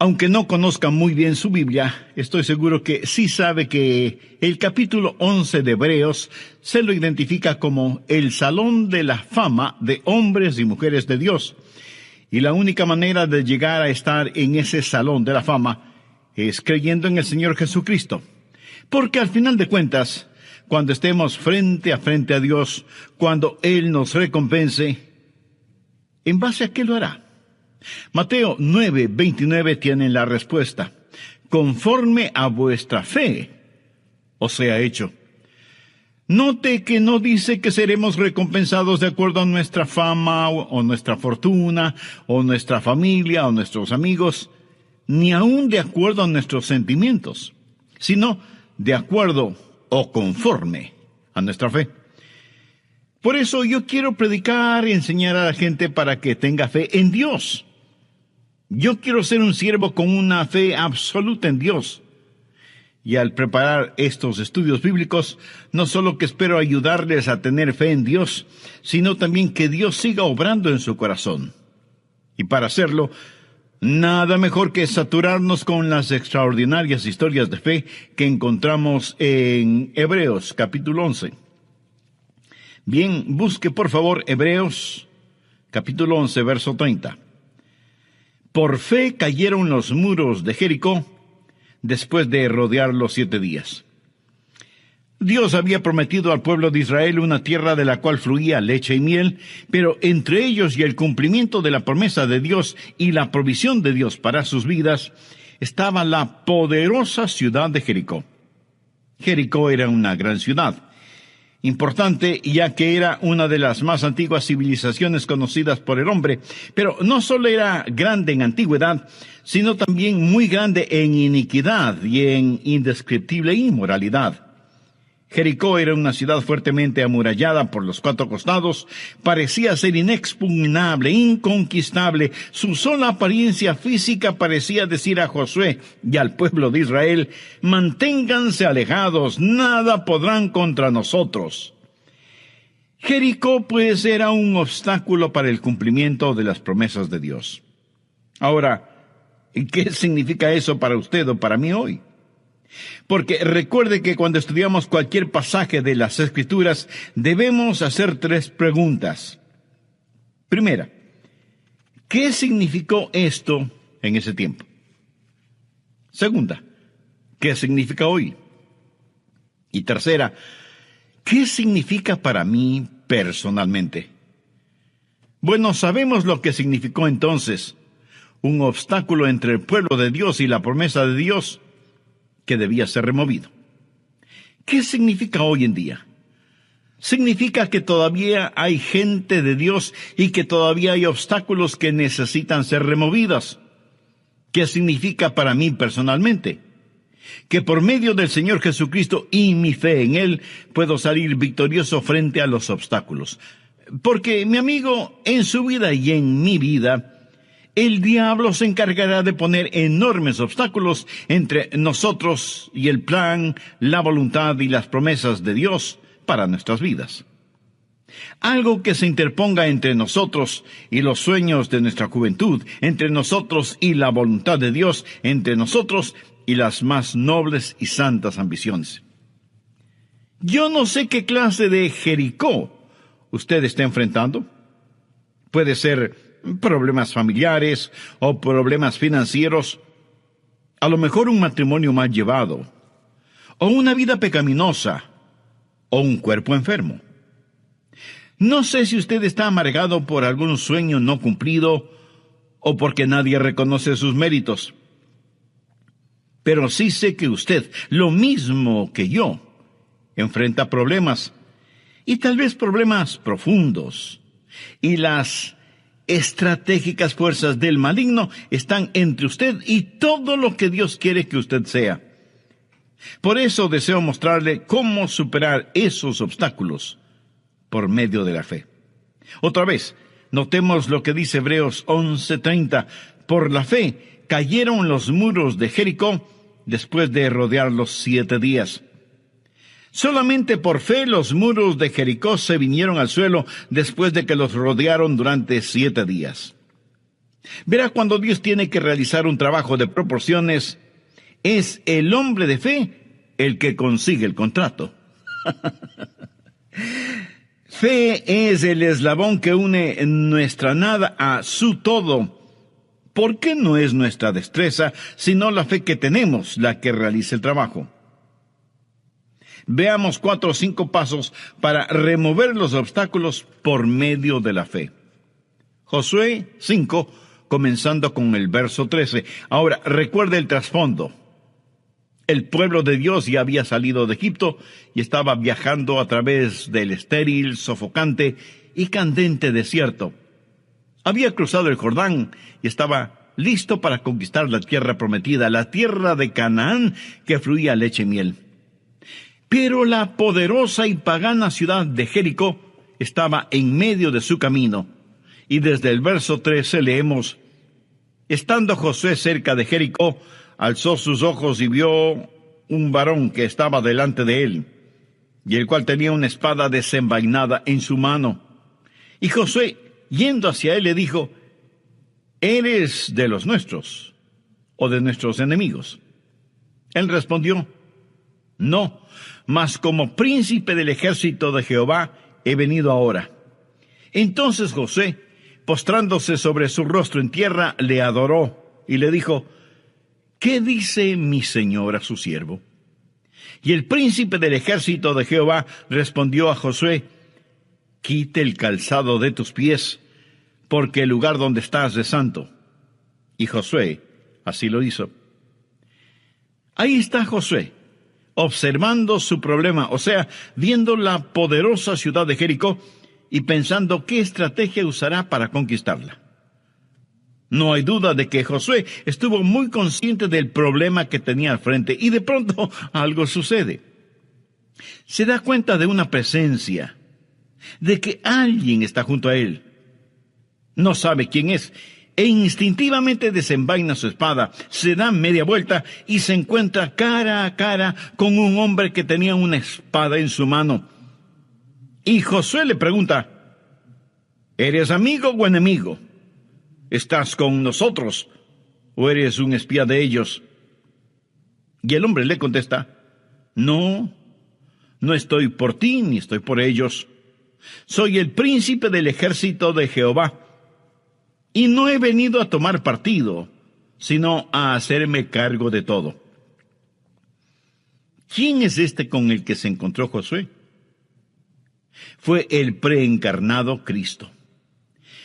Aunque no conozca muy bien su Biblia, estoy seguro que sí sabe que el capítulo 11 de Hebreos se lo identifica como el salón de la fama de hombres y mujeres de Dios. Y la única manera de llegar a estar en ese salón de la fama es creyendo en el Señor Jesucristo. Porque al final de cuentas, cuando estemos frente a Dios, cuando Él nos recompense, ¿en base a qué lo hará? Mateo 9:29 tiene la respuesta. Conforme a vuestra fe os sea hecho. Note que no dice que seremos recompensados de acuerdo a nuestra fama o nuestra fortuna o nuestra familia o nuestros amigos, ni aun de acuerdo a nuestros sentimientos, sino de acuerdo o conforme a nuestra fe. Por eso yo quiero predicar y enseñar a la gente para que tenga fe en Dios. Yo quiero ser un siervo con una fe absoluta en Dios. Y al preparar estos estudios bíblicos, no solo que espero ayudarles a tener fe en Dios, sino también que Dios siga obrando en su corazón. Y para hacerlo, nada mejor que saturarnos con las extraordinarias historias de fe que encontramos en Hebreos capítulo 11. Bien, busque por favor Hebreos capítulo 11, verso 30. Por fe cayeron los muros de Jericó después de rodearlos 7 días. Dios había prometido al pueblo de Israel una tierra de la cual fluía leche y miel, pero entre ellos y el cumplimiento de la promesa de Dios y la provisión de Dios para sus vidas, estaba la poderosa ciudad de Jericó. Jericó era una gran ciudad, importante ya que era una de las más antiguas civilizaciones conocidas por el hombre, pero no solo era grande en antigüedad, sino también muy grande en iniquidad y en indescriptible inmoralidad. Jericó era una ciudad fuertemente amurallada por los 4 costados, parecía ser inexpugnable, inconquistable. Su sola apariencia física parecía decir a Josué y al pueblo de Israel: manténganse alejados, nada podrán contra nosotros. Jericó, pues, era un obstáculo para el cumplimiento de las promesas de Dios. Ahora, ¿qué significa eso para usted o para mí hoy? Porque recuerde que cuando estudiamos cualquier pasaje de las Escrituras, debemos hacer 3 preguntas. Primera, ¿qué significó esto en ese tiempo? Segunda, ¿qué significa hoy? Y tercera, ¿qué significa para mí personalmente? Bueno, sabemos lo que significó entonces: un obstáculo entre el pueblo de Dios y la promesa de Dios, que debía ser removido. ¿Qué significa hoy en día? Significa que todavía hay gente de Dios y que todavía hay obstáculos que necesitan ser removidos. ¿Qué significa para mí personalmente? Que por medio del Señor Jesucristo y mi fe en Él, puedo salir victorioso frente a los obstáculos. Porque, mi amigo, en su vida y en mi vida, el diablo se encargará de poner enormes obstáculos entre nosotros y el plan, la voluntad y las promesas de Dios para nuestras vidas. Algo que se interponga entre nosotros y los sueños de nuestra juventud, entre nosotros y la voluntad de Dios, entre nosotros y las más nobles y santas ambiciones. Yo no sé qué clase de Jericó usted está enfrentando. Puede ser problemas familiares o problemas financieros, a lo mejor un matrimonio mal llevado, o una vida pecaminosa, o un cuerpo enfermo. No sé si usted está amargado por algún sueño no cumplido o porque nadie reconoce sus méritos. Pero sí sé que usted, lo mismo que yo, enfrenta problemas, y tal vez problemas profundos, y las estratégicas fuerzas del maligno están entre usted y todo lo que Dios quiere que usted sea. Por eso deseo mostrarle cómo superar esos obstáculos por medio de la fe. Otra vez, notemos lo que dice Hebreos 11:30. Por la fe cayeron los muros de Jericó después de rodearlos 7 días. Solamente por fe los muros de Jericó se vinieron al suelo después de que los rodearon durante 7 días. Verá, cuando Dios tiene que realizar un trabajo de proporciones, es el hombre de fe el que consigue el contrato. Fe es el eslabón que une nuestra nada a su todo. ¿Por qué no es nuestra destreza, sino la fe que tenemos la que realiza el trabajo? Veamos 4 o 5 pasos para remover los obstáculos por medio de la fe. Josué 5, comenzando con el verso 13. Ahora, recuerde el trasfondo. El pueblo de Dios ya había salido de Egipto y estaba viajando a través del estéril, sofocante y candente desierto. Había cruzado el Jordán y estaba listo para conquistar la tierra prometida, la tierra de Canaán que fluía leche y miel. Pero la poderosa y pagana ciudad de Jericó estaba en medio de su camino. Y desde el verso 13 leemos: estando Josué cerca de Jericó, alzó sus ojos y vio un varón que estaba delante de él, y el cual tenía una espada desenvainada en su mano. Y Josué, yendo hacia él, le dijo: ¿eres de los nuestros o de nuestros enemigos? Él respondió: no, mas como príncipe del ejército de Jehová he venido ahora. Entonces Josué, postrándose sobre su rostro en tierra, le adoró y le dijo: ¿qué dice mi señor a su siervo? Y el príncipe del ejército de Jehová respondió a Josué: quite el calzado de tus pies, porque el lugar donde estás es santo. Y Josué así lo hizo. Ahí está Josué, observando su problema, o sea, viendo la poderosa ciudad de Jericó y pensando qué estrategia usará para conquistarla. No hay duda de que Josué estuvo muy consciente del problema que tenía al frente y de pronto algo sucede. Se da cuenta de una presencia, de que alguien está junto a él. No sabe quién es e instintivamente desenvaina su espada, se da media vuelta y se encuentra cara a cara con un hombre que tenía una espada en su mano. Y Josué le pregunta: ¿eres amigo o enemigo? ¿Estás con nosotros o eres un espía de ellos? Y el hombre le contesta: no, no estoy por ti ni estoy por ellos. Soy el príncipe del ejército de Jehová, y no he venido a tomar partido, sino a hacerme cargo de todo. ¿Quién es este con el que se encontró Josué? Fue el preencarnado Cristo.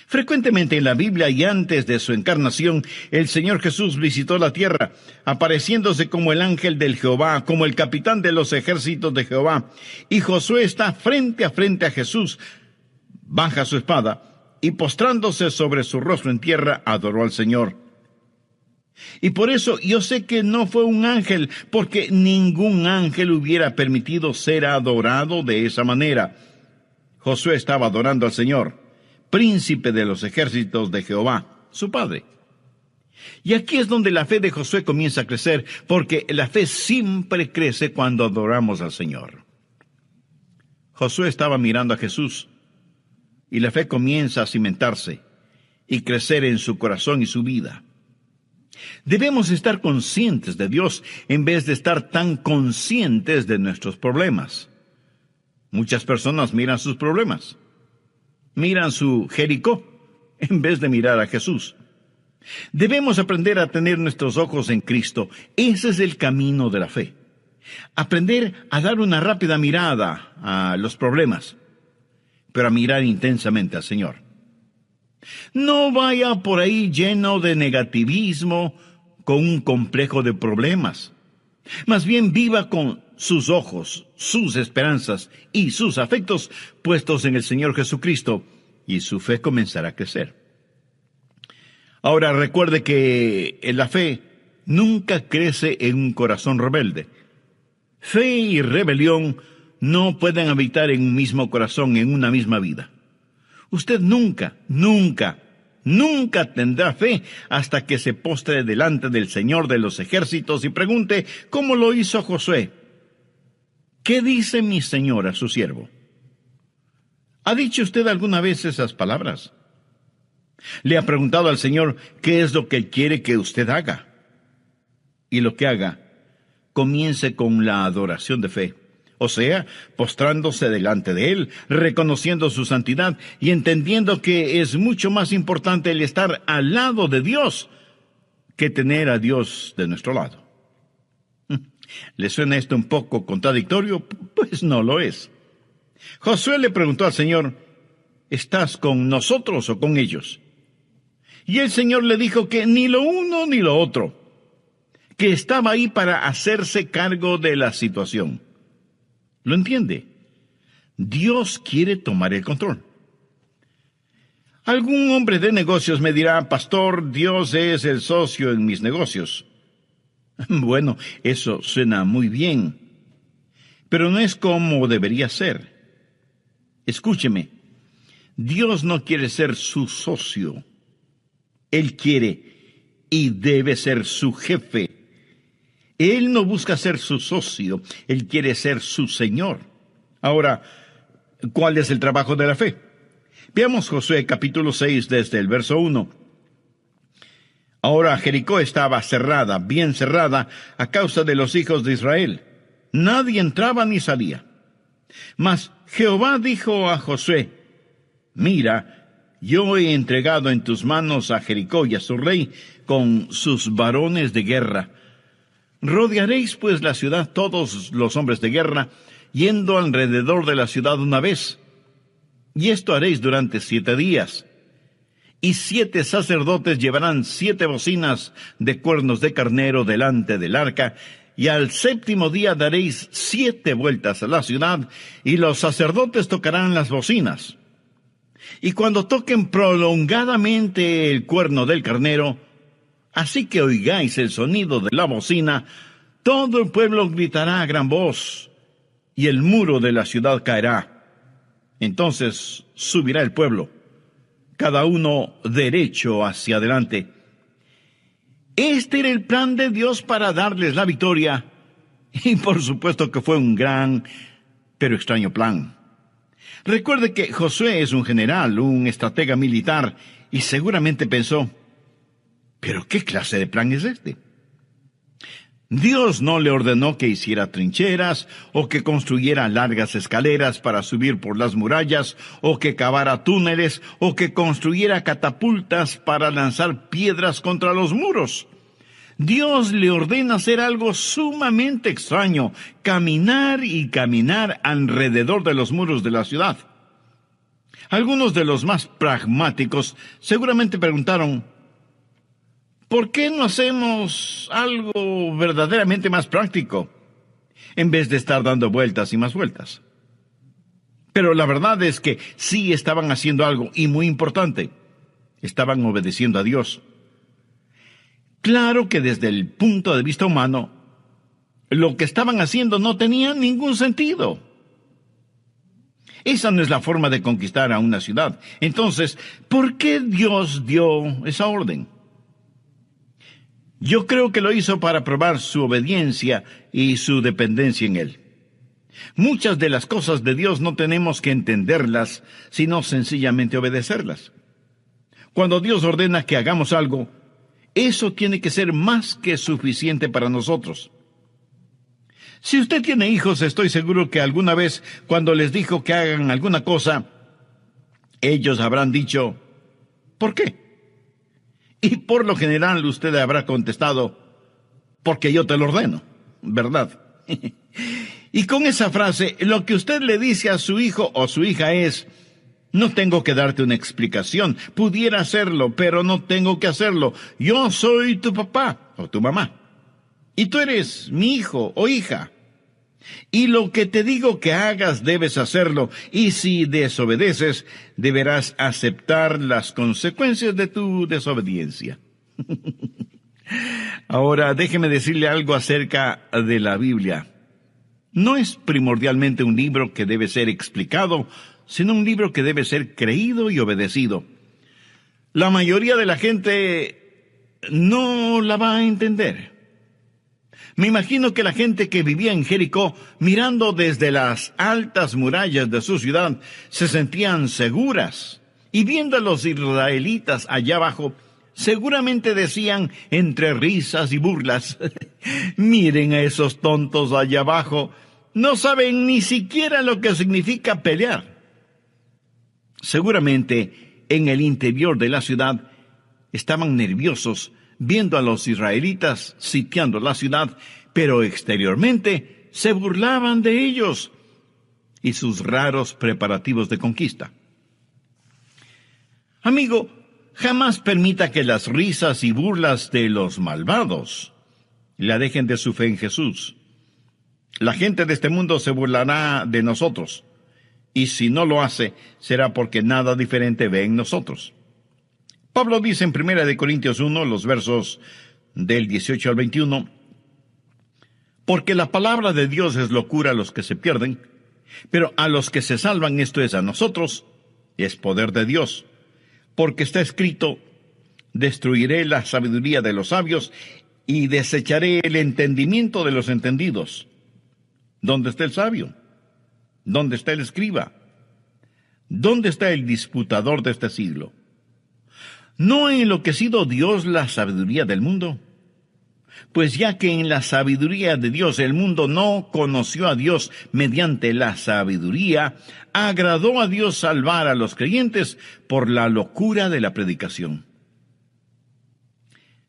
Frecuentemente en la Biblia y antes de su encarnación, el Señor Jesús visitó la tierra, apareciéndose como el ángel del Jehová, como el capitán de los ejércitos de Jehová. Y Josué está frente a Jesús, baja su espada, y postrándose sobre su rostro en tierra, adoró al Señor. Y por eso yo sé que no fue un ángel, porque ningún ángel hubiera permitido ser adorado de esa manera. Josué estaba adorando al Señor, príncipe de los ejércitos de Jehová, su padre. Y aquí es donde la fe de Josué comienza a crecer, porque la fe siempre crece cuando adoramos al Señor. Josué estaba mirando a Jesús, y la fe comienza a cimentarse y crecer en su corazón y su vida. Debemos estar conscientes de Dios en vez de estar tan conscientes de nuestros problemas. Muchas personas miran sus problemas, miran su Jericó, en vez de mirar a Jesús. Debemos aprender a tener nuestros ojos en Cristo. Ese es el camino de la fe. Aprender a dar una rápida mirada a los problemas, pero a mirar intensamente al Señor. No vaya por ahí lleno de negativismo, con un complejo de problemas. Más bien viva con sus ojos, sus esperanzas y sus afectos puestos en el Señor Jesucristo, y su fe comenzará a crecer. Ahora recuerde que la fe nunca crece en un corazón rebelde. Fe y rebelión no pueden habitar en un mismo corazón, en una misma vida. Usted nunca tendrá fe hasta que se postre delante del Señor de los ejércitos y pregunte, ¿cómo lo hizo Josué? ¿Qué dice mi Señor a su siervo? ¿Ha dicho usted alguna vez esas palabras? Le ha preguntado al Señor qué es lo que Él quiere que usted haga. Y lo que haga, comience con la adoración de fe. O sea, postrándose delante de Él, reconociendo su santidad y entendiendo que es mucho más importante el estar al lado de Dios que tener a Dios de nuestro lado. ¿Le suena esto un poco contradictorio? Pues no lo es. Josué le preguntó al Señor, ¿estás con nosotros o con ellos? Y el Señor le dijo que ni lo uno ni lo otro, que estaba ahí para hacerse cargo de la situación. ¿Lo entiende? Dios quiere tomar el control. Algún hombre de negocios me dirá, pastor, Dios es el socio en mis negocios. Bueno, eso suena muy bien, pero no es como debería ser. Escúcheme, Dios no quiere ser su socio. Él quiere y debe ser su jefe. Él no busca ser su socio, Él quiere ser su Señor. Ahora, ¿cuál es el trabajo de la fe? Veamos Josué capítulo 6 desde el verso 1. Ahora Jericó estaba cerrada, bien cerrada, a causa de los hijos de Israel. Nadie entraba ni salía. Mas Jehová dijo a Josué, mira, yo he entregado en tus manos a Jericó y a su rey con sus varones de guerra. Rodearéis pues la ciudad todos los hombres de guerra, yendo alrededor de la ciudad una vez. Y esto haréis durante 7 días. Y 7 sacerdotes llevarán 7 bocinas de cuernos de carnero delante del arca, y al 7º día daréis 7 vueltas a la ciudad, y los sacerdotes tocarán las bocinas. Y cuando toquen prolongadamente el cuerno del carnero, así que oigáis el sonido de la bocina, todo el pueblo gritará a gran voz, y el muro de la ciudad caerá. Entonces subirá el pueblo, cada uno derecho hacia adelante. Este era el plan de Dios para darles la victoria, y por supuesto que fue un gran, pero extraño plan. Recuerde que Josué es un general, un estratega militar, y seguramente pensó, ¿pero qué clase de plan es este? Dios no le ordenó que hiciera trincheras, o que construyera largas escaleras para subir por las murallas, o que cavara túneles, o que construyera catapultas para lanzar piedras contra los muros. Dios le ordena hacer algo sumamente extraño, caminar y caminar alrededor de los muros de la ciudad. Algunos de los más pragmáticos seguramente preguntaron, ¿por qué no hacemos algo verdaderamente más práctico, en vez de estar dando vueltas y más vueltas? Pero la verdad es que sí estaban haciendo algo, y muy importante, estaban obedeciendo a Dios. Claro que desde el punto de vista humano, lo que estaban haciendo no tenía ningún sentido. Esa no es la forma de conquistar a una ciudad. Entonces, ¿por qué Dios dio esa orden? Yo creo que lo hizo para probar su obediencia y su dependencia en Él. Muchas de las cosas de Dios no tenemos que entenderlas, sino sencillamente obedecerlas. Cuando Dios ordena que hagamos algo, eso tiene que ser más que suficiente para nosotros. Si usted tiene hijos, estoy seguro que alguna vez, cuando les dijo que hagan alguna cosa, ellos habrán dicho, ¿por qué? Y por lo general usted habrá contestado, porque yo te lo ordeno, ¿verdad? Y con esa frase, lo que usted le dice a su hijo o su hija es, no tengo que darte una explicación, pudiera hacerlo, pero no tengo que hacerlo. Yo soy tu papá o tu mamá, y tú eres mi hijo o hija. Y lo que te digo que hagas debes hacerlo, y si desobedeces, deberás aceptar las consecuencias de tu desobediencia. Ahora, déjeme decirle algo acerca de la Biblia. No es primordialmente un libro que debe ser explicado, sino un libro que debe ser creído y obedecido. La mayoría de la gente no la va a entender. Me imagino que la gente que vivía en Jericó, mirando desde las altas murallas de su ciudad, se sentían seguras, Y viendo a los israelitas allá abajo, seguramente decían entre risas y burlas, miren a esos tontos allá abajo, no saben ni siquiera lo que significa pelear. Seguramente en el interior de la ciudad estaban nerviosos viendo a los israelitas sitiando la ciudad, pero exteriormente se burlaban de ellos y sus raros preparativos de conquista. Amigo, jamás permita que las risas y burlas de los malvados la dejen de su fe en Jesús. La gente de este mundo se burlará de nosotros, y si no lo hace, será porque nada diferente ve en nosotros. Pablo dice en 1 Corintios 1, los versos del 18 al 21, porque la palabra de Dios es locura a los que se pierden, pero a los que se salvan, esto es a nosotros, es poder de Dios. Porque está escrito, destruiré la sabiduría de los sabios y desecharé el entendimiento de los entendidos. ¿Dónde está el sabio? ¿Dónde está el escriba? ¿Dónde está el disputador de este siglo? ¿No ha enloquecido Dios la sabiduría del mundo? Pues ya que en la sabiduría de Dios el mundo no conoció a Dios mediante la sabiduría, agradó a Dios salvar a los creyentes por la locura de la predicación.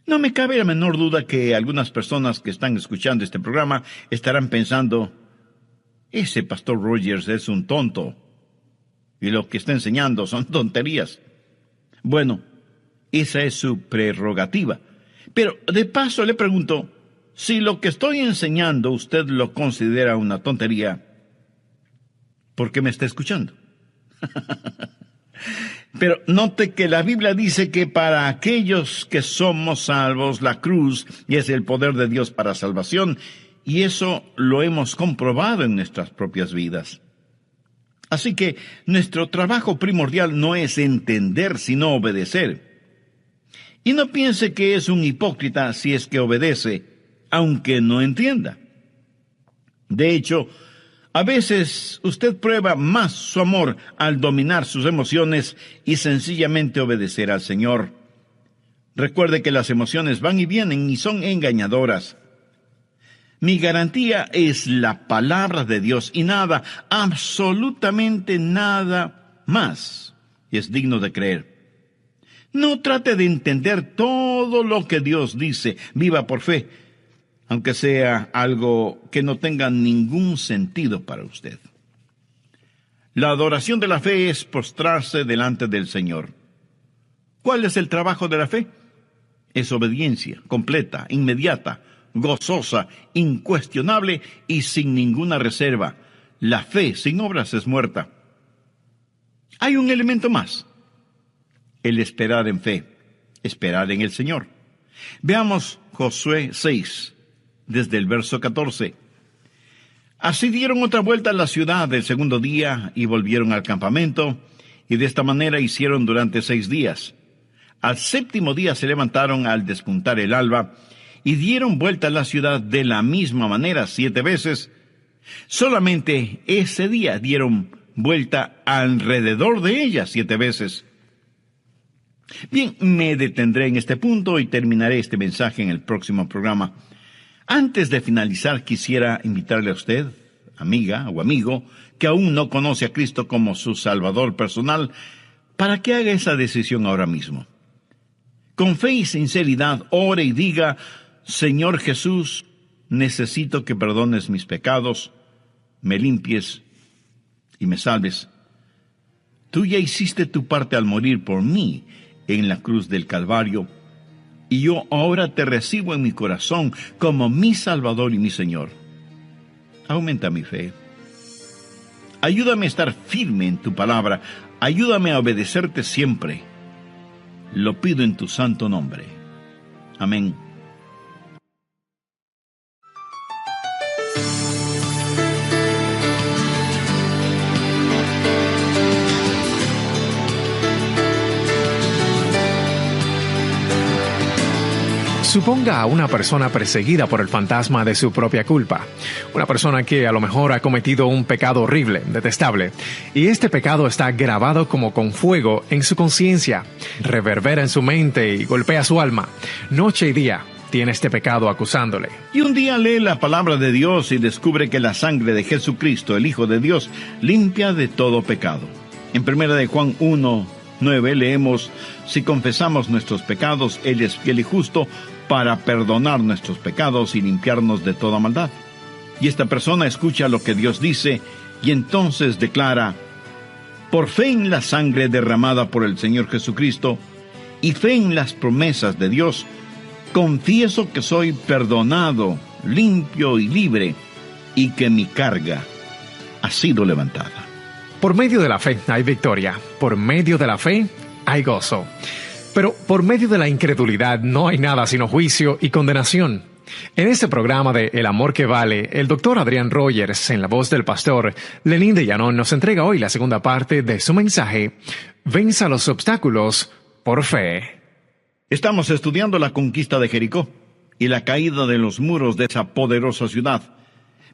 No me cabe la menor duda que algunas personas que están escuchando este programa estarán pensando, ese pastor Rogers es un tonto, y lo que está enseñando son tonterías. Bueno, esa es su prerrogativa. Pero de paso le pregunto, si lo que estoy enseñando usted lo considera una tontería, ¿por qué me está escuchando? Pero note que la Biblia dice que para aquellos que somos salvos, la cruz es el poder de Dios para salvación, y eso lo hemos comprobado en nuestras propias vidas. Así que nuestro trabajo primordial no es entender, sino obedecer. Y no piense que es un hipócrita si es que obedece, aunque no entienda. De hecho, a veces usted prueba más su amor al dominar sus emociones y sencillamente obedecer al Señor. Recuerde que las emociones van y vienen y son engañadoras. Mi garantía es la palabra de Dios y nada, absolutamente nada más es digno de creer. No trate de entender todo lo que Dios dice. Viva por fe, aunque sea algo que no tenga ningún sentido para usted. La adoración de la fe es postrarse delante del Señor. ¿Cuál es el trabajo de la fe? Es obediencia completa, inmediata, gozosa, incuestionable y sin ninguna reserva. La fe sin obras es muerta. Hay un elemento más. El esperar en fe, esperar en el Señor. Veamos Josué 6, desde el verso 14. Así dieron otra vuelta a la ciudad el segundo día y volvieron al campamento, y de esta manera hicieron durante 6 días. Al séptimo día se levantaron al despuntar el alba, y dieron vuelta a la ciudad de la misma manera 7 veces. Solamente ese día dieron vuelta alrededor de ella 7 veces. Bien, me detendré en este punto y terminaré este mensaje en el próximo programa. Antes de finalizar, quisiera invitarle a usted, amiga o amigo, que aún no conoce a Cristo como su Salvador personal, para que haga esa decisión ahora mismo. Con fe y sinceridad, ore y diga, Señor Jesús, necesito que perdones mis pecados, me limpies y me salves. Tú ya hiciste tu parte al morir por mí en la cruz del Calvario, y yo ahora te recibo en mi corazón como mi Salvador y mi Señor. Aumenta mi fe. Ayúdame a estar firme en tu palabra. Ayúdame a obedecerte siempre. Lo pido en tu santo nombre. Amén. Suponga a una persona perseguida por el fantasma de su propia culpa. Una persona que a lo mejor ha cometido un pecado horrible, detestable. Y este pecado está grabado como con fuego en su conciencia. Reverbera en su mente y golpea su alma. Noche y día tiene este pecado acusándole. Y un día lee la palabra de Dios y descubre que la sangre de Jesucristo, el Hijo de Dios, limpia de todo pecado. En 1 de Juan 1:9 leemos: si confesamos nuestros pecados, Él es fiel y justo para perdonar nuestros pecados y limpiarnos de toda maldad. Y esta persona escucha lo que Dios dice y entonces declara: por fe en la sangre derramada por el Señor Jesucristo y fe en las promesas de Dios, confieso que soy perdonado, limpio y libre, y que mi carga ha sido levantada. Por medio de la fe hay victoria. Por medio de la fe hay gozo. Pero por medio de la incredulidad no hay nada sino juicio y condenación. En este programa de El Amor que Vale, el Dr. Adrián Rogers, en la voz del pastor Lenín de Llanón, nos entrega hoy la segunda parte de su mensaje: Venza los obstáculos por fe. Estamos estudiando la conquista de Jericó y la caída de los muros de esa poderosa ciudad.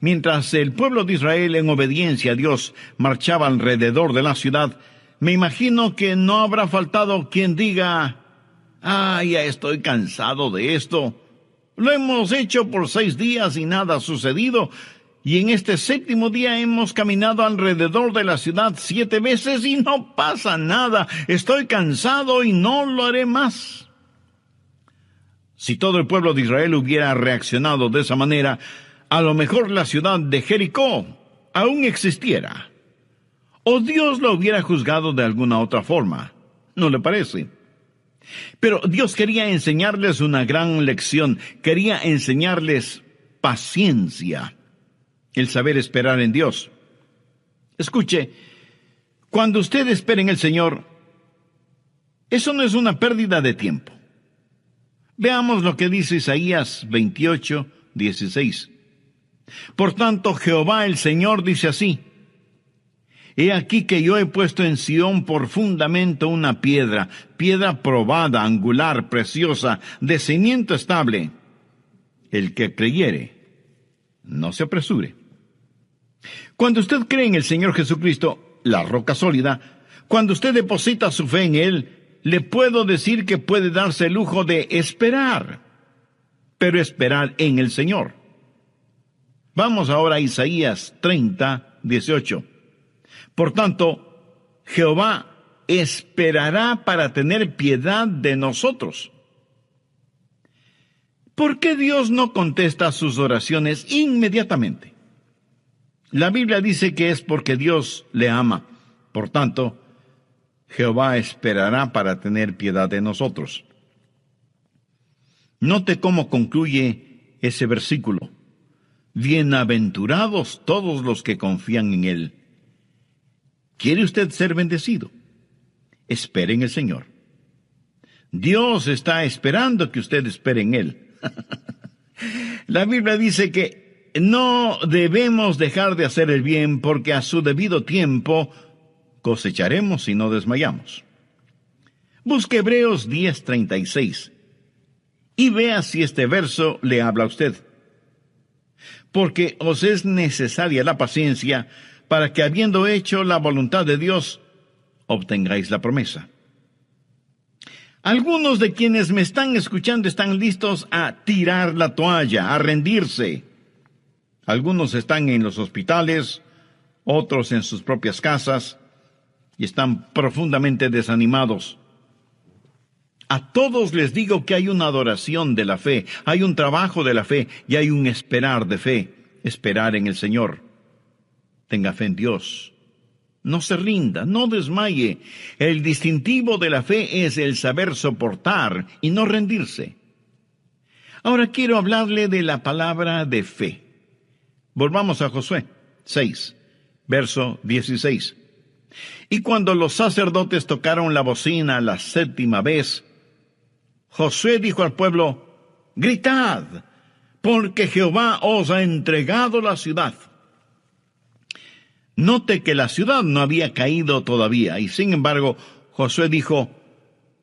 Mientras el pueblo de Israel, en obediencia a Dios, marchaba alrededor de la ciudad, me imagino que no habrá faltado quien diga: ya estoy cansado de esto. Lo hemos hecho por 6 días y nada ha sucedido. Y en este 7º día hemos caminado alrededor de la ciudad 7 veces y no pasa nada. Estoy cansado y no lo haré más. Si todo el pueblo de Israel hubiera reaccionado de esa manera, a lo mejor la ciudad de Jericó aún existiera. O Dios lo hubiera juzgado de alguna otra forma. ¿No le parece? Pero Dios quería enseñarles una gran lección. Quería enseñarles paciencia, el saber esperar en Dios. Escuche, cuando usted espera en el Señor, eso no es una pérdida de tiempo. Veamos lo que dice Isaías 28:16. Por tanto, Jehová el Señor dice así: he aquí que yo he puesto en Sión por fundamento una piedra probada, angular, preciosa, de cimiento estable. El que creyere, no se apresure. Cuando usted cree en el Señor Jesucristo, la roca sólida, cuando usted deposita su fe en Él, le puedo decir que puede darse el lujo de esperar, pero esperar en el Señor. Vamos ahora a Isaías 30:18. Por tanto, Jehová esperará para tener piedad de nosotros. ¿Por qué Dios no contesta sus oraciones inmediatamente? La Biblia dice que es porque Dios le ama. Por tanto, Jehová esperará para tener piedad de nosotros. Note cómo concluye ese versículo: bienaventurados todos los que confían en Él. ¿Quiere usted ser bendecido? Espere en el Señor. Dios está esperando que usted espere en Él. La Biblia dice que no debemos dejar de hacer el bien, porque a su debido tiempo cosecharemos si no desmayamos. Busque Hebreos 10:36 y vea si este verso le habla a usted. Porque os es necesaria la paciencia, para que habiendo hecho la voluntad de Dios, obtengáis la promesa. Algunos de quienes me están escuchando están listos a tirar la toalla, a rendirse. Algunos están en los hospitales, otros en sus propias casas, y están profundamente desanimados. A todos les digo que hay una adoración de la fe, hay un trabajo de la fe y hay un esperar de fe, esperar en el Señor. Tenga fe en Dios. No se rinda, no desmaye. El distintivo de la fe es el saber soportar y no rendirse. Ahora quiero hablarle de la palabra de fe. Volvamos a Josué 6, verso 16. Y cuando los sacerdotes tocaron la bocina la 7ª vez, Josué dijo al pueblo: gritad, porque Jehová os ha entregado la ciudad. Note que la ciudad no había caído todavía, y sin embargo, Josué dijo: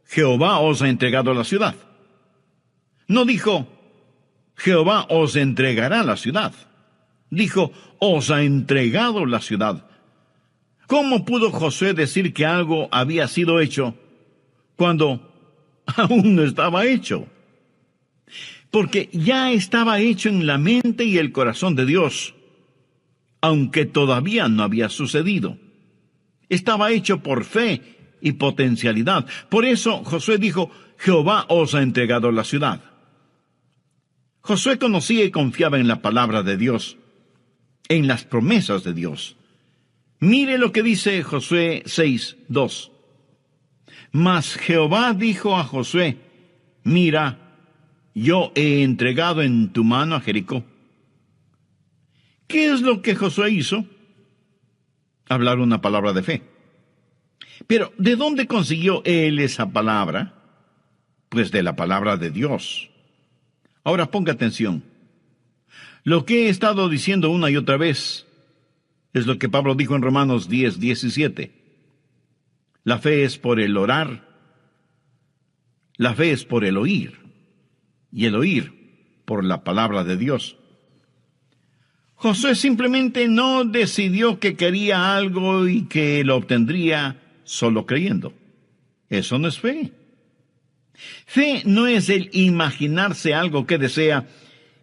Jehová os ha entregado la ciudad. No dijo, Jehová os entregará la ciudad. Dijo, os ha entregado la ciudad. ¿Cómo pudo Josué decir que algo había sido hecho cuando aún no estaba hecho? Porque ya estaba hecho en la mente y el corazón de Dios, aunque todavía no había sucedido. Estaba hecho por fe y potencialidad. Por eso Josué dijo, Jehová os ha entregado la ciudad. Josué conocía y confiaba en la palabra de Dios, en las promesas de Dios. Mire lo que dice Josué 6:2. Mas Jehová dijo a Josué, mira, yo he entregado en tu mano a Jericó. ¿Qué es lo que Josué hizo? Hablar una palabra de fe. Pero, ¿de dónde consiguió él esa palabra? Pues de la palabra de Dios. Ahora ponga atención. Lo que he estado diciendo una y otra vez es lo que Pablo dijo en Romanos 10:17. La fe es por el orar, la fe es por el oír, y el oír por la palabra de Dios. Josué simplemente no decidió que quería algo y que lo obtendría solo creyendo. Eso no es fe. Fe no es el imaginarse algo que desea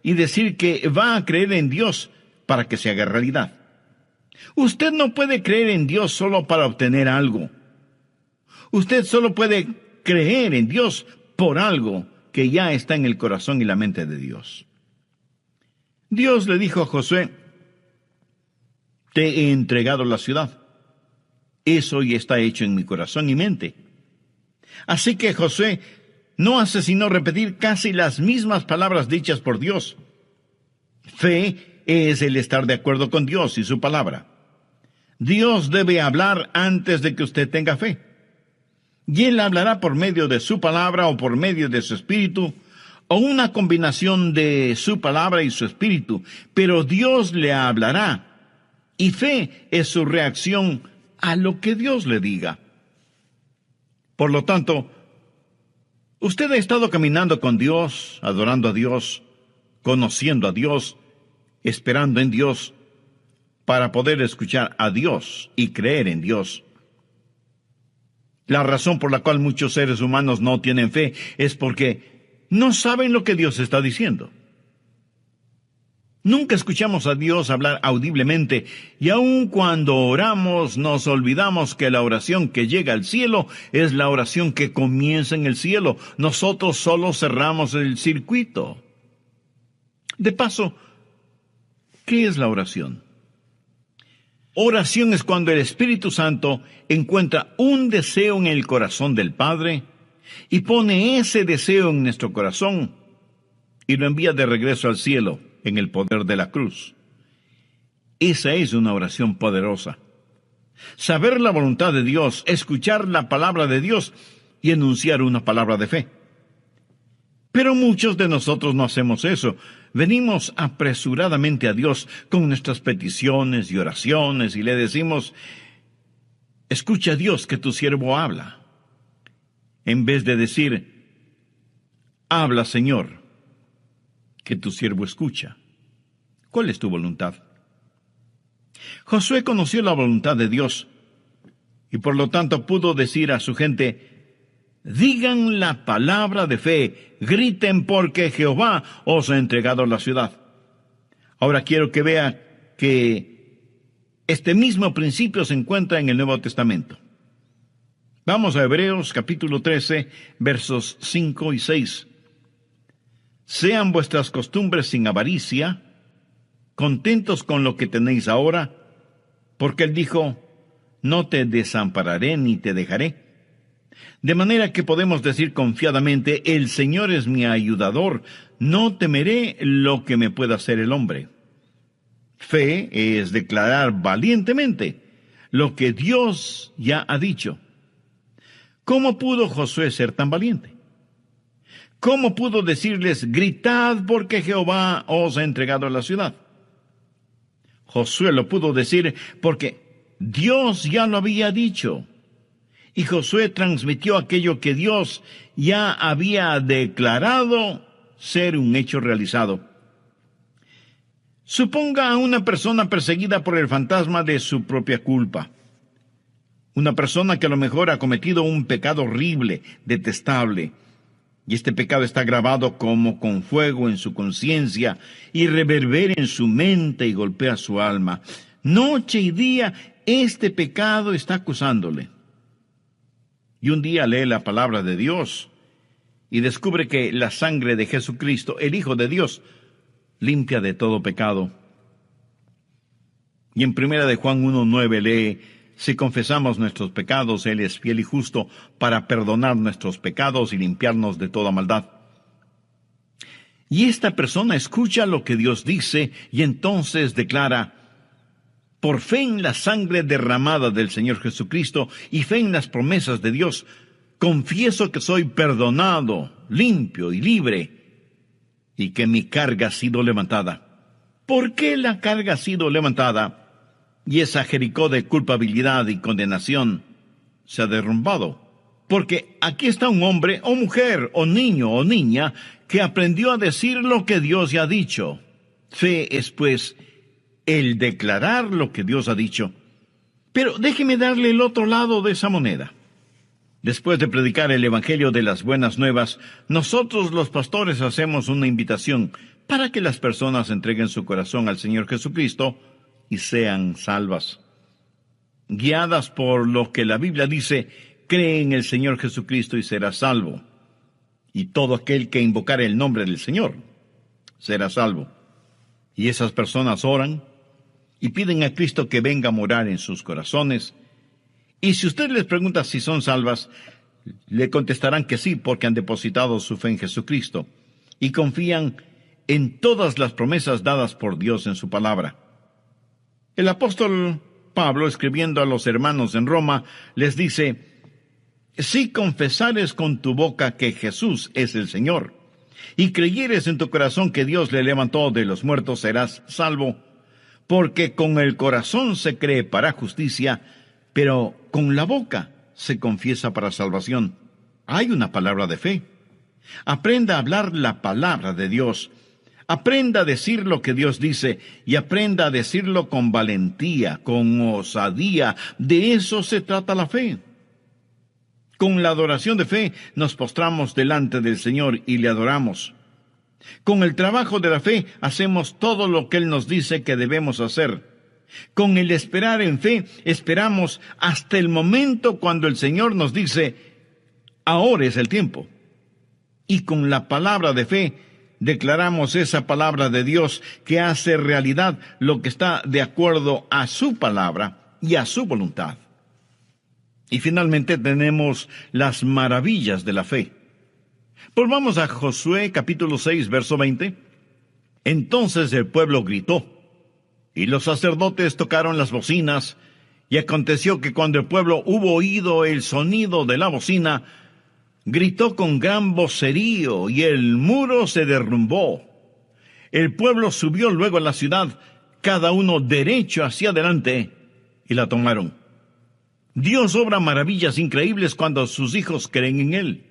y decir que va a creer en Dios para que se haga realidad. Usted no puede creer en Dios solo para obtener algo. Usted solo puede creer en Dios por algo que ya está en el corazón y la mente de Dios. Dios le dijo a Josué, te he entregado la ciudad. Eso ya está hecho en mi corazón y mente. Así que Josué no hace sino repetir casi las mismas palabras dichas por Dios. Fe es el estar de acuerdo con Dios y su palabra. Dios debe hablar antes de que usted tenga fe. Y Él hablará por medio de su palabra o por medio de su espíritu, o una combinación de su palabra y su espíritu. Pero Dios le hablará, y fe es su reacción a lo que Dios le diga. Por lo tanto, usted ha estado caminando con Dios, adorando a Dios, conociendo a Dios, esperando en Dios, para poder escuchar a Dios y creer en Dios. La razón por la cual muchos seres humanos no tienen fe es porque no saben lo que Dios está diciendo. Nunca escuchamos a Dios hablar audiblemente, y aun cuando oramos nos olvidamos que la oración que llega al cielo es la oración que comienza en el cielo. Nosotros solo cerramos el circuito. De paso, ¿qué es la oración? Oración es cuando el Espíritu Santo encuentra un deseo en el corazón del Padre y pone ese deseo en nuestro corazón y lo envía de regreso al cielo en el poder de la cruz. Esa es una oración poderosa. Saber la voluntad de Dios, escuchar la palabra de Dios y enunciar una palabra de fe. Pero muchos de nosotros no hacemos eso. Venimos apresuradamente a Dios con nuestras peticiones y oraciones y le decimos, escucha a Dios que tu siervo habla. En vez de decir, habla Señor, que tu siervo escucha. ¿Cuál es tu voluntad? Josué conoció la voluntad de Dios y por lo tanto pudo decir a su gente, digan la palabra de fe, griten porque Jehová os ha entregado la ciudad. Ahora quiero que vea que este mismo principio se encuentra en el Nuevo Testamento. Vamos a Hebreos capítulo 13, versos 5 y 6. Sean vuestras costumbres sin avaricia, contentos con lo que tenéis ahora, porque Él dijo, no te desampararé ni te dejaré. De manera que podemos decir confiadamente, el Señor es mi ayudador, no temeré lo que me pueda hacer el hombre. Fe es declarar valientemente lo que Dios ya ha dicho. ¿Cómo pudo Josué ser tan valiente? ¿Cómo pudo decirles, gritad porque Jehová os ha entregado la ciudad? Josué lo pudo decir porque Dios ya lo había dicho. Y Josué transmitió aquello que Dios ya había declarado ser un hecho realizado. Suponga a una persona perseguida por el fantasma de su propia culpa. Una persona que a lo mejor ha cometido un pecado horrible, detestable, y este pecado está grabado como con fuego en su conciencia y reverbera en su mente y golpea su alma. Noche y día este pecado está acusándole. Y un día lee la palabra de Dios y descubre que la sangre de Jesucristo, el Hijo de Dios, limpia de todo pecado. Y en 1 de Juan 1:9 lee: si confesamos nuestros pecados, Él es fiel y justo para perdonar nuestros pecados y limpiarnos de toda maldad. Y esta persona escucha lo que Dios dice y entonces declara: por fe en la sangre derramada del Señor Jesucristo y fe en las promesas de Dios, confieso que soy perdonado, limpio y libre, y que mi carga ha sido levantada. ¿Por qué la carga ha sido levantada? Y esa Jericó de culpabilidad y condenación se ha derrumbado. Porque aquí está un hombre o mujer o niño o niña que aprendió a decir lo que Dios ya ha dicho. Fe es, pues, el declarar lo que Dios ha dicho. Pero déjeme darle el otro lado de esa moneda. Después de predicar el Evangelio de las Buenas Nuevas, nosotros los pastores hacemos una invitación para que las personas entreguen su corazón al Señor Jesucristo y sean salvas. Guiadas por lo que la Biblia dice, cree en el Señor Jesucristo y serás salvo. Y todo aquel que invocar el nombre del Señor será salvo. Y esas personas oran y piden a Cristo que venga a morar en sus corazones. Y si usted les pregunta si son salvas, le contestarán que sí, porque han depositado su fe en Jesucristo y confían en todas las promesas dadas por Dios en su palabra. El apóstol Pablo, escribiendo a los hermanos en Roma, les dice: si confesares con tu boca que Jesús es el Señor, y creyeres en tu corazón que Dios le levantó de los muertos, serás salvo, porque con el corazón se cree para justicia, pero con la boca se confiesa para salvación. Hay una palabra de fe. Aprenda a hablar la palabra de Dios. Aprenda a decir lo que Dios dice y aprenda a decirlo con valentía, con osadía. De eso se trata la fe. Con la adoración de fe nos postramos delante del Señor y le adoramos. Con el trabajo de la fe hacemos todo lo que Él nos dice que debemos hacer. Con el esperar en fe, esperamos hasta el momento cuando el Señor nos dice: ahora es el tiempo. Y con la palabra de fe, declaramos esa palabra de Dios que hace realidad lo que está de acuerdo a su palabra y a su voluntad. Y finalmente tenemos las maravillas de la fe. Volvamos a Josué capítulo 6, verso 20. Entonces el pueblo gritó, y los sacerdotes tocaron las bocinas, y aconteció que cuando el pueblo hubo oído el sonido de la bocina, gritó con gran vocerío, y el muro se derrumbó. El pueblo subió luego a la ciudad, cada uno derecho hacia adelante, y la tomaron. Dios obra maravillas increíbles cuando sus hijos creen en Él.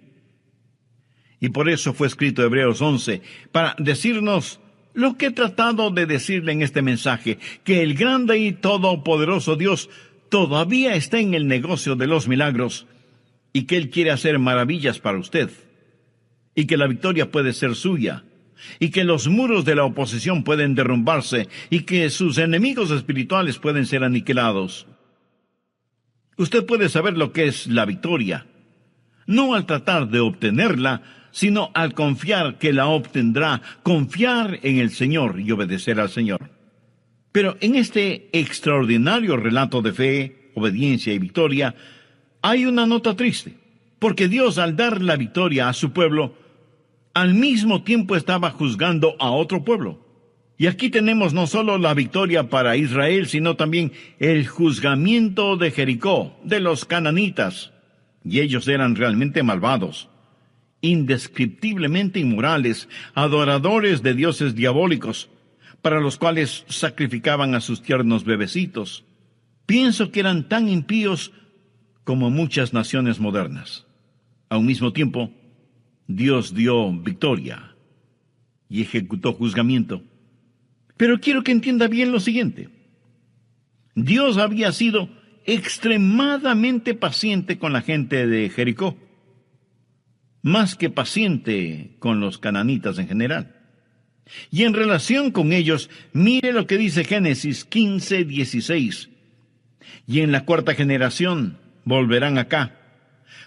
Y por eso fue escrito Hebreos 11, para decirnos lo que he tratado de decirle en este mensaje, que el grande y todopoderoso Dios todavía está en el negocio de los milagros, y que Él quiere hacer maravillas para usted, y que la victoria puede ser suya, y que los muros de la oposición pueden derrumbarse, y que sus enemigos espirituales pueden ser aniquilados. Usted puede saber lo que es la victoria, no al tratar de obtenerla, sino al confiar que la obtendrá, confiar en el Señor y obedecer al Señor. Pero en este extraordinario relato de fe, obediencia y victoria, hay una nota triste, porque Dios, al dar la victoria a su pueblo, al mismo tiempo estaba juzgando a otro pueblo. Y aquí tenemos no solo la victoria para Israel, sino también el juzgamiento de Jericó, de los cananitas. Y ellos eran realmente malvados, indescriptiblemente inmorales, adoradores de dioses diabólicos, para los cuales sacrificaban a sus tiernos bebecitos. Pienso que eran tan impíos como muchas naciones modernas. A un mismo tiempo, Dios dio victoria y ejecutó juzgamiento. Pero quiero que entienda bien lo siguiente. Dios había sido extremadamente paciente con la gente de Jericó, más que paciente con los cananitas en general. Y en relación con ellos, mire lo que dice Génesis 15:16. Y en la cuarta generación volverán acá,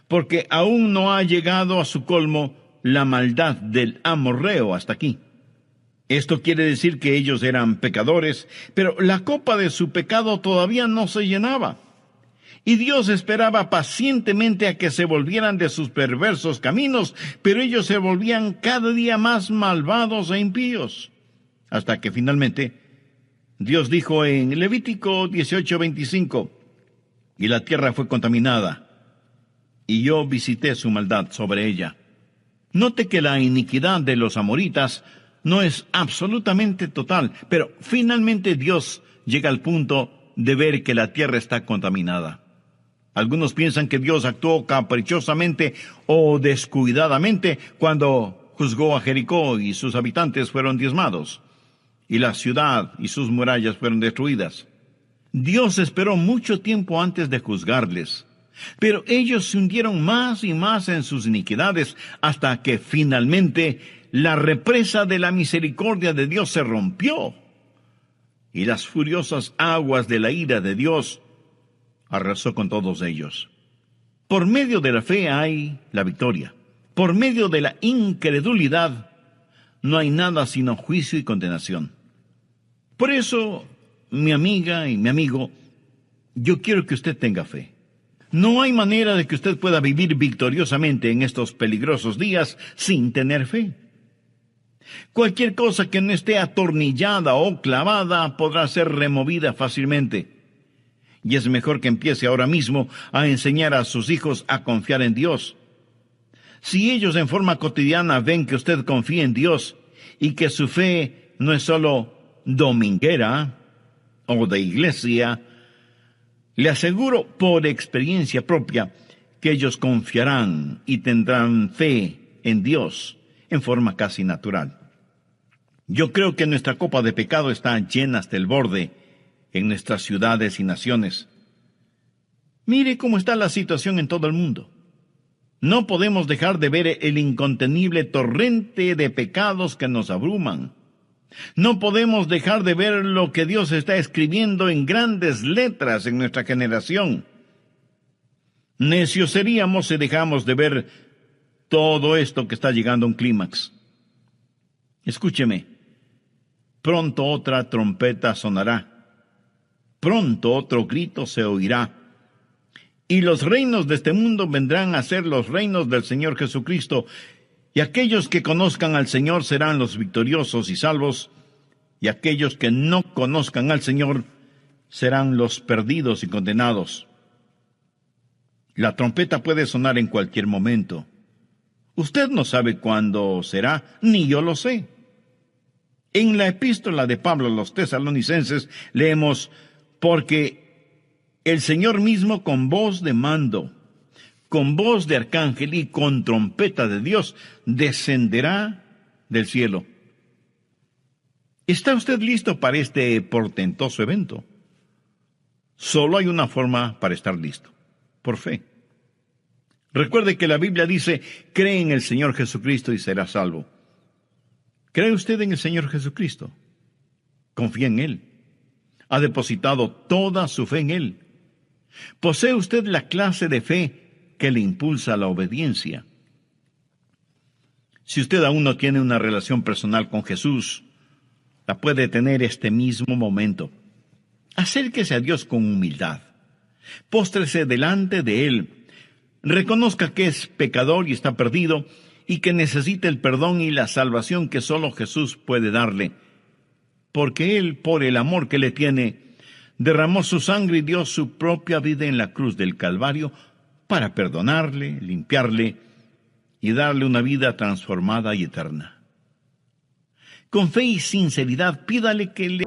porque aún no ha llegado a su colmo la maldad del amorreo hasta aquí. Esto quiere decir que ellos eran pecadores, pero la copa de su pecado todavía no se llenaba. Y Dios esperaba pacientemente a que se volvieran de sus perversos caminos, pero ellos se volvían cada día más malvados e impíos. Hasta que finalmente Dios dijo en Levítico 18:25, y la tierra fue contaminada, y yo visité su maldad sobre ella. Note que la iniquidad de los amoritas no es absolutamente total, pero finalmente Dios llega al punto de ver que la tierra está contaminada. Algunos piensan que Dios actuó caprichosamente o descuidadamente cuando juzgó a Jericó y sus habitantes fueron diezmados, y la ciudad y sus murallas fueron destruidas. Dios esperó mucho tiempo antes de juzgarles, pero ellos se hundieron más y más en sus iniquidades hasta que finalmente la represa de la misericordia de Dios se rompió, y las furiosas aguas de la ira de Dios arrasó con todos ellos. Por medio de la fe hay la victoria. Por medio de la incredulidad no hay nada sino juicio y condenación. Por eso, mi amiga y mi amigo, yo quiero que usted tenga fe. No hay manera de que usted pueda vivir victoriosamente en estos peligrosos días sin tener fe. Cualquier cosa que no esté atornillada o clavada podrá ser removida fácilmente. Y es mejor que empiece ahora mismo a enseñar a sus hijos a confiar en Dios. Si ellos en forma cotidiana ven que usted confía en Dios y que su fe no es solo dominguera o de iglesia, le aseguro por experiencia propia que ellos confiarán y tendrán fe en Dios en forma casi natural. Yo creo que nuestra copa de pecado está llena hasta el borde en nuestras ciudades y naciones. Mire cómo está la situación en todo el mundo. No podemos dejar de ver el incontenible torrente de pecados que nos abruman. No podemos dejar de ver lo que Dios está escribiendo en grandes letras en nuestra generación. Necios seríamos si dejamos de ver todo esto que está llegando a un clímax. Escúcheme, pronto otra trompeta sonará. Pronto otro grito se oirá, y los reinos de este mundo vendrán a ser los reinos del Señor Jesucristo, y aquellos que conozcan al Señor serán los victoriosos y salvos, y aquellos que no conozcan al Señor serán los perdidos y condenados. La trompeta puede sonar en cualquier momento. Usted no sabe cuándo será, ni yo lo sé. En la epístola de Pablo a los tesalonicenses leemos: porque el Señor mismo con voz de mando, con voz de arcángel y con trompeta de Dios descenderá del cielo. ¿Está usted listo para este portentoso evento? Solo hay una forma para estar listo: por fe. Recuerde que la Biblia dice: cree en el Señor Jesucristo y será salvo. ¿Cree usted en el Señor Jesucristo? ¿Confía en Él? ¿Ha depositado toda su fe en Él? ¿Posee usted la clase de fe que le impulsa a la obediencia? Si usted aún no tiene una relación personal con Jesús, la puede tener este mismo momento. Acérquese a Dios con humildad. Póstrese delante de Él. Reconozca que es pecador y está perdido, y que necesita el perdón y la salvación que solo Jesús puede darle. Porque Él, por el amor que le tiene, derramó su sangre y dio su propia vida en la cruz del Calvario para perdonarle, limpiarle y darle una vida transformada y eterna. Con fe y sinceridad, pídale que le